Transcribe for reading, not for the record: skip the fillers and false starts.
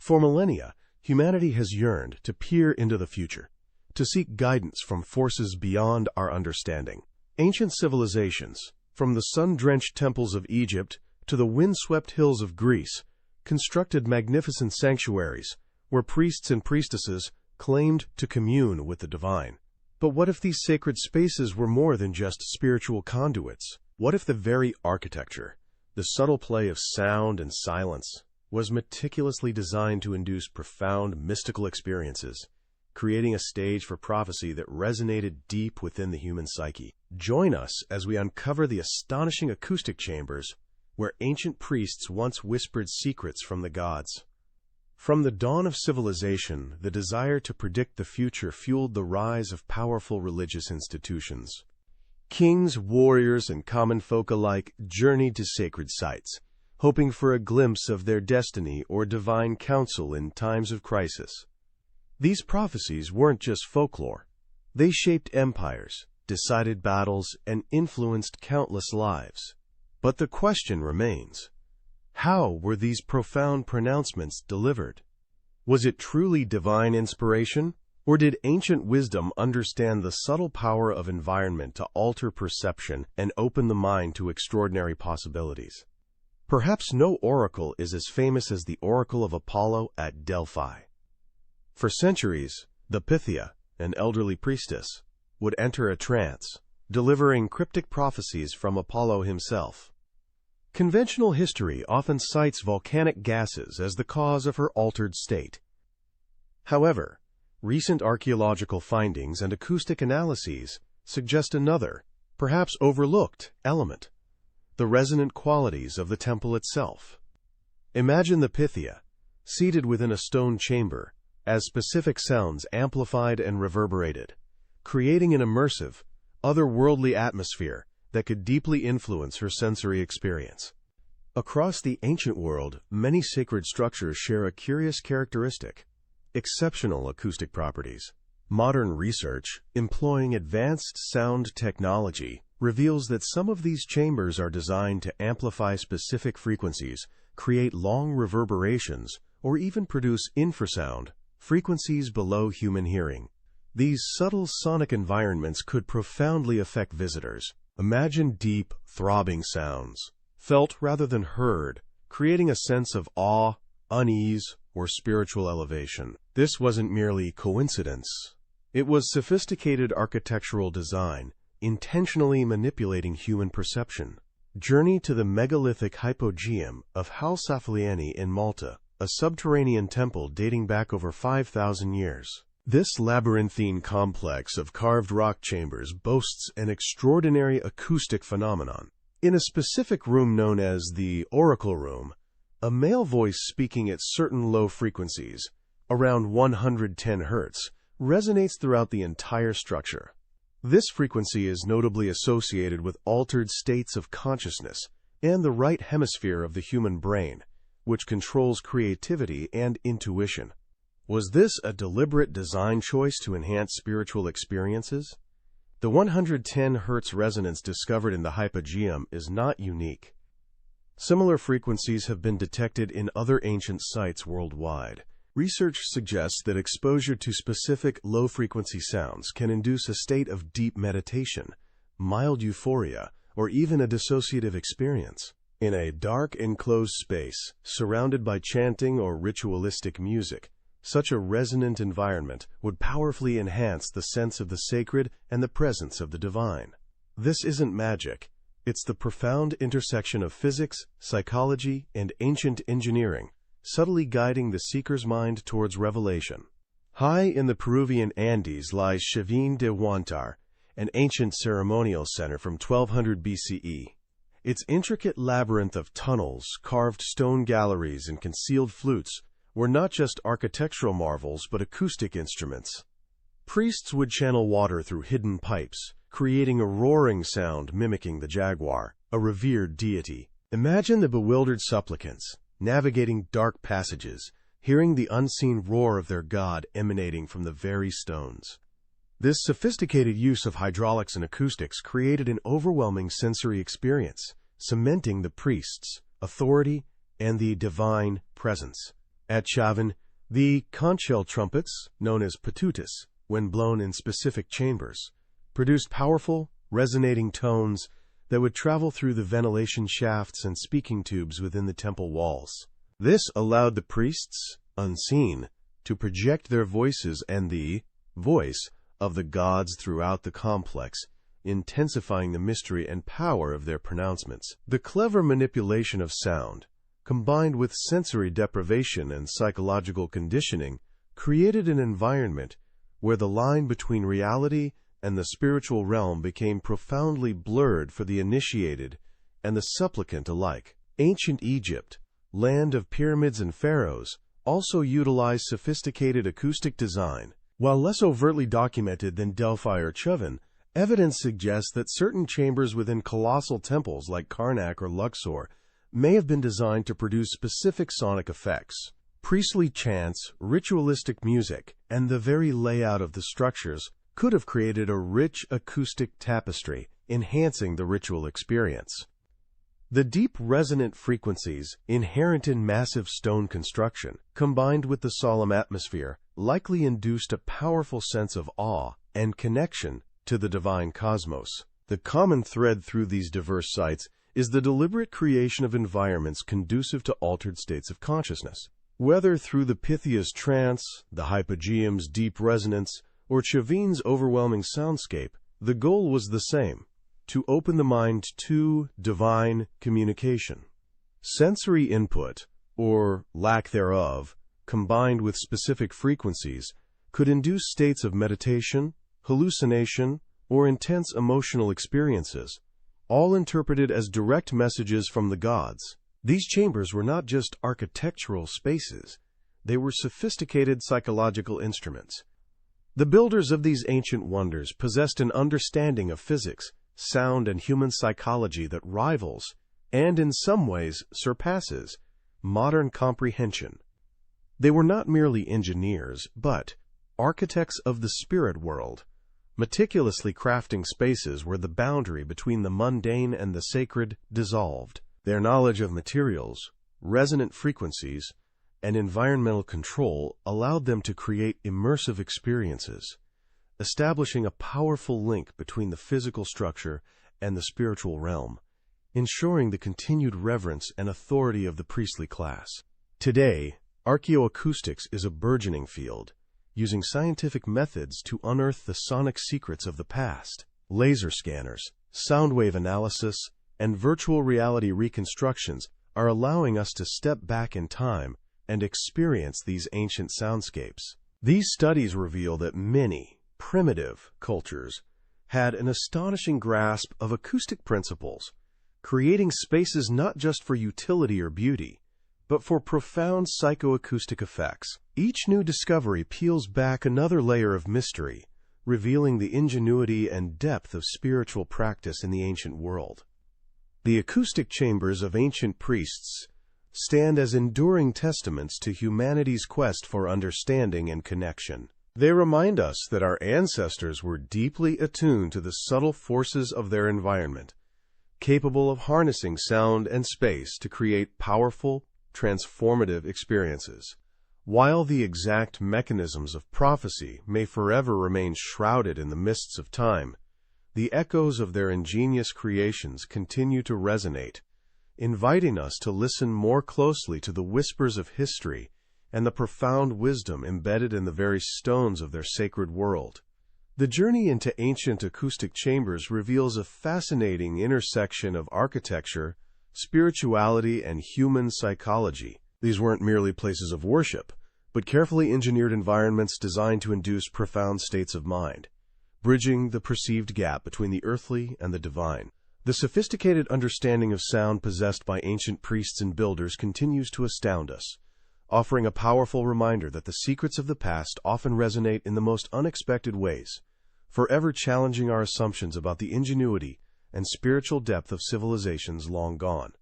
For millennia, humanity has yearned to peer into the future, to seek guidance from forces beyond our understanding. Ancient civilizations, from the sun-drenched temples of Egypt to the wind-swept hills of Greece, constructed magnificent sanctuaries where priests and priestesses claimed to commune with the divine. But what if these sacred spaces were more than just spiritual conduits? What if the very architecture, the subtle play of sound and silence, was meticulously designed to induce profound mystical experiences, creating a stage for prophecy that resonated deep within the human psyche? Join us as we uncover the astonishing acoustic chambers where ancient priests once whispered secrets from the gods. From the dawn of civilization, the desire to predict the future fueled the rise of powerful religious institutions. Kings, warriors, and common folk alike journeyed to sacred sites, hoping for a glimpse of their destiny or divine counsel in times of crisis. These prophecies weren't just folklore. They shaped empires, decided battles, and influenced countless lives. But the question remains: how were these profound pronouncements delivered? Was it truly divine inspiration, or did ancient wisdom understand the subtle power of environment to alter perception and open the mind to extraordinary possibilities? Perhaps no oracle is as famous as the Oracle of Apollo at Delphi. For centuries, the Pythia, an elderly priestess, would enter a trance, delivering cryptic prophecies from Apollo himself. Conventional history often cites volcanic gases as the cause of her altered state. However, recent archaeological findings and acoustic analyses suggest another, perhaps overlooked, element: the resonant qualities of the temple itself. Imagine the Pythia, seated within a stone chamber, as specific sounds amplified and reverberated, creating an immersive, otherworldly atmosphere that could deeply influence her sensory experience. Across the ancient world, many sacred structures share a curious characteristic: exceptional acoustic properties. Modern research, employing advanced sound technology, reveals that some of these chambers are designed to amplify specific frequencies, create long reverberations, or even produce infrasound, frequencies below human hearing. These subtle sonic environments could profoundly affect visitors. Imagine deep, throbbing sounds, felt rather than heard, creating a sense of awe, unease, or spiritual elevation. This wasn't merely coincidence. It was sophisticated architectural design, intentionally manipulating human perception. Journey to the megalithic hypogeum of Halsaflieni in Malta, a subterranean temple dating back over 5,000 years. This labyrinthine complex of carved rock chambers boasts an extraordinary acoustic phenomenon. In a specific room known as the Oracle Room, a male voice speaking at certain low frequencies, around 110 Hz, resonates throughout the entire structure. This frequency is notably associated with altered states of consciousness and the right hemisphere of the human brain, which controls creativity and intuition. Was this a deliberate design choice to enhance spiritual experiences? The 110 Hz resonance discovered in the hypogeum is not unique. Similar frequencies have been detected in other ancient sites worldwide. Research suggests that exposure to specific low-frequency sounds can induce a state of deep meditation, mild euphoria, or even a dissociative experience. In a dark, enclosed space, surrounded by chanting or ritualistic music, such a resonant environment would powerfully enhance the sense of the sacred and the presence of the divine. This isn't magic. It's the profound intersection of physics, psychology, and ancient engineering, subtly guiding the seeker's mind towards revelation. High in the Peruvian Andes lies Chivin de Huantar, an ancient ceremonial center from 1200 BCE. Its intricate labyrinth of tunnels, carved stone galleries, and concealed flutes were not just architectural marvels but acoustic instruments. Priests would channel water through hidden pipes, creating a roaring sound mimicking the jaguar, a revered deity. Imagine the bewildered supplicants, navigating dark passages, hearing the unseen roar of their god emanating from the very stones. This sophisticated use of hydraulics and acoustics created an overwhelming sensory experience, cementing the priest's authority and the divine presence. At Chavin, the conch shell trumpets, known as patutus, when blown in specific chambers, produced powerful, resonating tones that would travel through the ventilation shafts and speaking tubes within the temple walls. This allowed the priests, unseen, to project their voices and the voice of the gods throughout the complex, intensifying the mystery and power of their pronouncements. The clever manipulation of sound, combined with sensory deprivation and psychological conditioning, created an environment where the line between reality and the spiritual realm became profoundly blurred for the initiated and the supplicant alike. Ancient Egypt, land of pyramids and pharaohs, also utilized sophisticated acoustic design. While less overtly documented than Delphi or Chavin, evidence suggests that certain chambers within colossal temples like Karnak or Luxor may have been designed to produce specific sonic effects. Priestly chants, ritualistic music, and the very layout of the structures could have created a rich acoustic tapestry, enhancing the ritual experience. The deep resonant frequencies inherent in massive stone construction, combined with the solemn atmosphere, likely induced a powerful sense of awe and connection to the divine cosmos. The common thread through these diverse sites is the deliberate creation of environments conducive to altered states of consciousness. Whether through the Pythia's trance, the hypogeum's deep resonance, or Chavin's overwhelming soundscape, the goal was the same: to open the mind to divine communication. Sensory input, or lack thereof, combined with specific frequencies, could induce states of meditation, hallucination, or intense emotional experiences, all interpreted as direct messages from the gods. These chambers were not just architectural spaces, they were sophisticated psychological instruments. The builders of these ancient wonders possessed an understanding of physics, sound, and human psychology that rivals, and in some ways surpasses, modern comprehension. They were not merely engineers, but architects of the spirit world, meticulously crafting spaces where the boundary between the mundane and the sacred dissolved. Their knowledge of materials, resonant frequencies, and environmental control allowed them to create immersive experiences, establishing a powerful link between the physical structure and the spiritual realm, ensuring the continued reverence and authority of the priestly class. Today, archaeoacoustics is a burgeoning field, using scientific methods to unearth the sonic secrets of the past. Laser scanners, sound wave analysis, and virtual reality reconstructions are allowing us to step back in time and experience these ancient soundscapes. These studies reveal that many primitive cultures had an astonishing grasp of acoustic principles, creating spaces not just for utility or beauty, but for profound psychoacoustic effects. Each new discovery peels back another layer of mystery, revealing the ingenuity and depth of spiritual practice in the ancient world. The acoustic chambers of ancient priests stand as enduring testaments to humanity's quest for understanding and connection. They remind us that our ancestors were deeply attuned to the subtle forces of their environment, capable of harnessing sound and space to create powerful, transformative experiences. While the exact mechanisms of prophecy may forever remain shrouded in the mists of time, the echoes of their ingenious creations continue to resonate, inviting us to listen more closely to the whispers of history and the profound wisdom embedded in the very stones of their sacred world. The journey into ancient acoustic chambers reveals a fascinating intersection of architecture, spirituality, and human psychology. These weren't merely places of worship, but carefully engineered environments designed to induce profound states of mind, bridging the perceived gap between the earthly and the divine. The sophisticated understanding of sound possessed by ancient priests and builders continues to astound us, offering a powerful reminder that the secrets of the past often resonate in the most unexpected ways, forever challenging our assumptions about the ingenuity and spiritual depth of civilizations long gone.